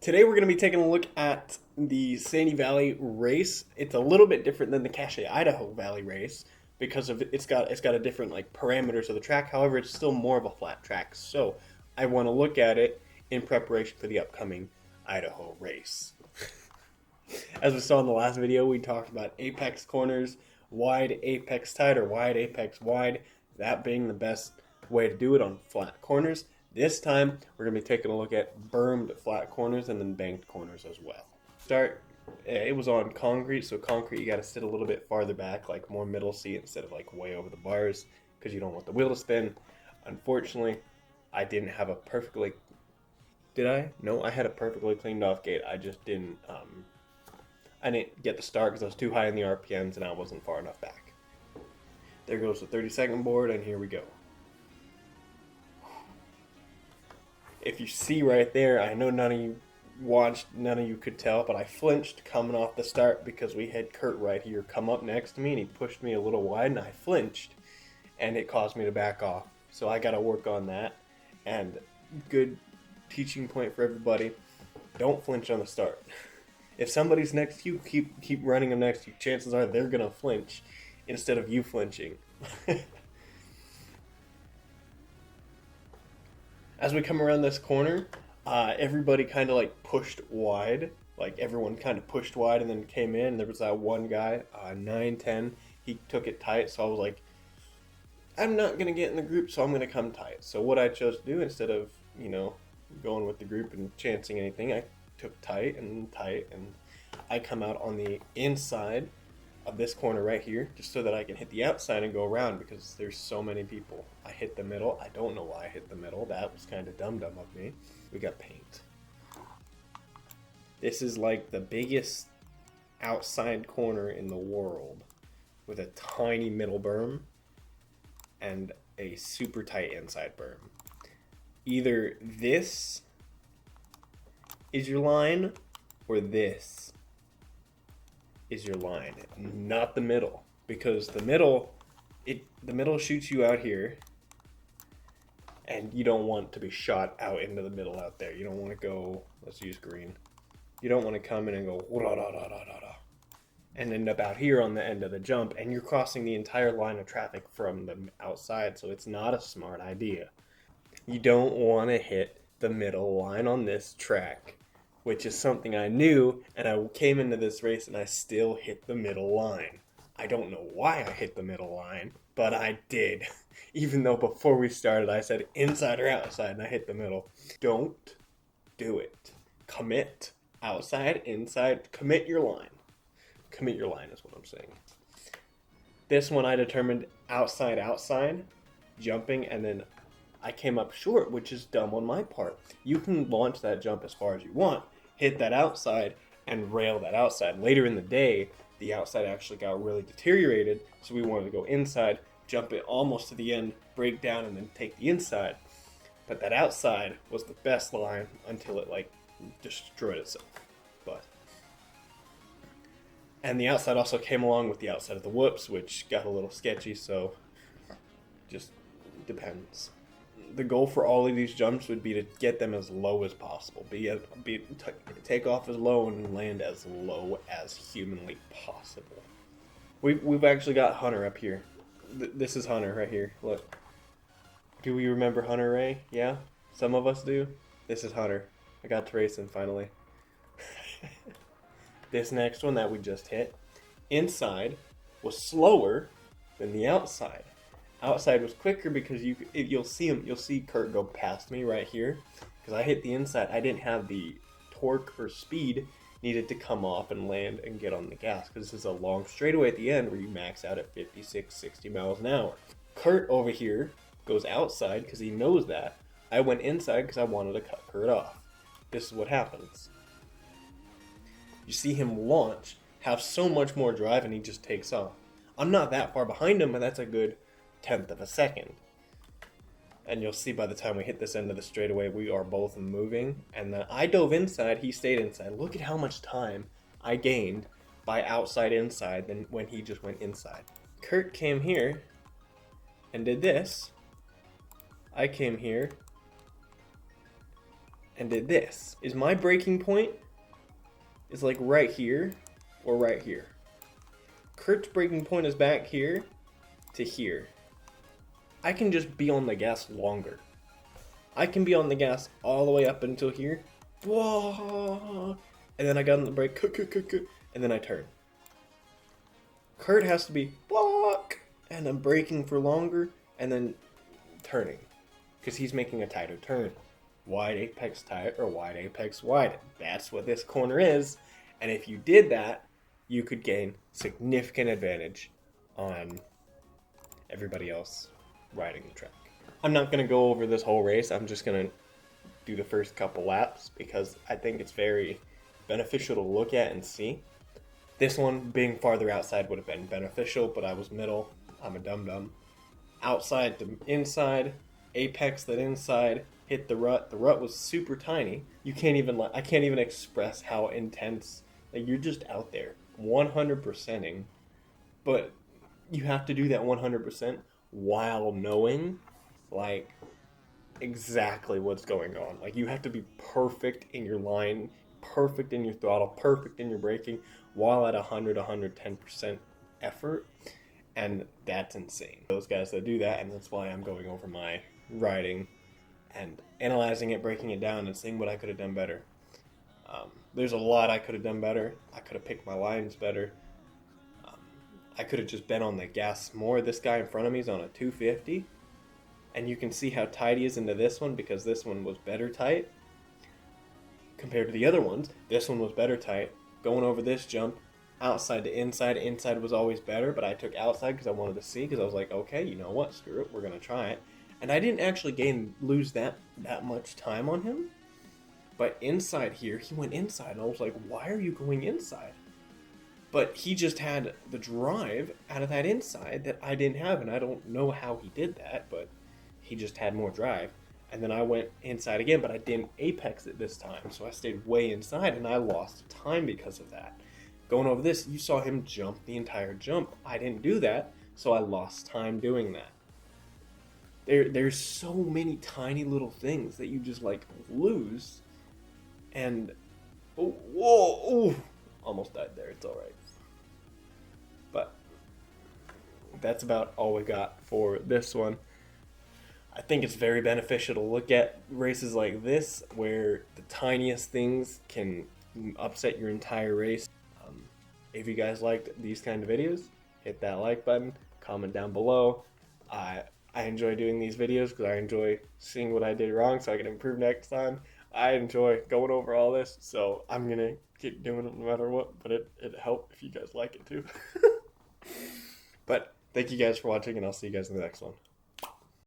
Today we're going to be taking a look at the Sandy Valley race. It's a little bit different than the Cache, Idaho Valley race because of it's got a different like parameters of the track. However, it's still more of a flat track. So I want to look at it in preparation for the upcoming Idaho race. As we saw in the last video, we talked about apex corners, wide apex tight or wide apex wide, that being the best way to do it on flat corners. This time, we're going to be taking a look at bermed flat corners and then banked corners as well. It was on concrete, so concrete you got to sit a little bit farther back, like more middle seat instead of like way over the bars, because you don't want the wheel to spin. Unfortunately, I didn't have a perfectly... Did I? No, I had a perfectly cleaned off gate. I just didn't... I didn't get the start because I was too high in the RPMs and I wasn't far enough back. There goes the 30-second board, and here we go. If you see right there, I know none of you watched, none of you could tell, but I flinched coming off the start because we had Kurt right here come up next to me and he pushed me a little wide and I flinched and it caused me to back off. So I got to work on that. And good teaching point for everybody, don't flinch on the start. If somebody's next to you, keep running them next to you. Chances are they're going to flinch instead of you flinching. As we come around this corner, everybody kind of like pushed wide. Like everyone kind of pushed wide and then came in. There was that one guy, 9-10. He took it tight, so I was like, I'm not going to get in the group, so I'm going to come tight. So what I chose to do, instead of, going with the group and chancing anything, I took tight, and I come out on the inside of this corner right here, just so that I can hit the outside and go around because there's so many people. I hit the middle. I don't know why I hit the middle. That was kind of dumb of me. We got paint. This is like the biggest outside corner in the world with a tiny middle berm and a super tight inside berm. Either this is your line or this is your line, not the middle, because the middle shoots you out here and you don't want to be shot out into the middle out there. You don't want to go, let's use green. You don't want to come in and go and end up out here on the end of the jump, and you're crossing the entire line of traffic from the outside, so it's not a smart idea. You don't want to hit the middle line on this track, which is something I knew, and I came into this race and I still hit the middle line. I don't know why I hit the middle line, but I did. Even though before we started I said inside or outside and I hit the middle. Don't do it. Commit. Outside, inside, commit your line. Commit your line is what I'm saying. This one I determined outside, jumping, and then I came up short, which is dumb on my part. You can launch that jump as far as you want, hit that outside, and rail that outside. Later in the day, the outside actually got really deteriorated, so we wanted to go inside, jump it almost to the end, break down, and then take the inside. But that outside was the best line until it destroyed itself. And the outside also came along with the outside of the whoops, which got a little sketchy, so just depends. The goal for all of these jumps would be to get them as low as possible. Take off as low and land as low as humanly possible. We've actually got Hunter up here. This is Hunter right here. Look. Do we remember Hunter Ray? Yeah? Some of us do. This is Hunter. I got to race him finally. This next one that we just hit, inside, was slower than the outside. Outside was quicker because you'll see Kurt go past me right here because I hit the inside. I didn't have the torque or speed needed to come off and land and get on the gas because this is a long straightaway at the end where you max out at 56, 60 miles an hour. Kurt over here goes outside because he knows that. I went inside because I wanted to cut Kurt off. This is what happens. You see him launch, have so much more drive, and he just takes off. I'm not that far behind him, but that's a good 1/10 of a second. And you'll see by the time we hit this end of the straightaway, we are both moving. And I dove inside, he stayed inside. Look at how much time I gained by outside inside than when he just went inside. Kurt came here and did this. I came here and did this. Is my breaking point is like right here or right here. Kurt's breaking point is back here to here. I can just be on the gas longer. I can be on the gas all the way up until here. Whoa! And then I got on the brake, and then I turn. Kurt has to be block, and I'm braking for longer, and then turning. Because he's making a tighter turn. Wide apex tight or wide apex wide. That's what this corner is. And if you did that, you could gain significant advantage on everybody else riding the track. I'm not going to go over this whole race. I'm just going to do the first couple laps because I think it's very beneficial to look at and see. This one being farther outside would have been beneficial, but I was middle. I'm a dum-dum. Outside to inside, apex that inside, hit the rut. The rut was super tiny. I can't even express how intense. Like, you're just out there 100%ing, but you have to do that 100% while knowing like exactly what's going on. Like, you have to be perfect in your line, perfect in your throttle, perfect in your braking while at 110% effort, and that's insane. Those guys that do that, and that's why I'm going over my riding and analyzing it, breaking it down, and seeing what I could have done better. There's a lot I could have done better. I could have picked my lines better. I could have just been on the gas more. This guy in front of me is on a 250, and you can see how tight he is into this one because this one was better tight compared to the other ones. This one was better tight. Going over this jump, outside to inside. Inside was always better, but I took outside because I wanted to see, because I was like, okay, you know what, screw it, we're going to try it. And I didn't actually lose that much time on him. But inside here, he went inside, and I was like, why are you going inside? But he just had the drive out of that inside that I didn't have, and I don't know how he did that, but he just had more drive. And then I went inside again, but I didn't apex it this time, so I stayed way inside, and I lost time because of that. Going over this, you saw him jump the entire jump. I didn't do that, so I lost time doing that. There's so many tiny little things that you just like lose, and almost died there. It's all right. But that's about all we got for this one. I think it's very beneficial to look at races like this where the tiniest things can upset your entire race. If you guys liked these kind of videos, hit that like button, comment down below. I enjoy doing these videos because I enjoy seeing what I did wrong so I can improve next time. I enjoy going over all this, so I'm going to keep doing it no matter what, but it helped if you guys like it too. But thank you guys for watching, and I'll see you guys in the next one.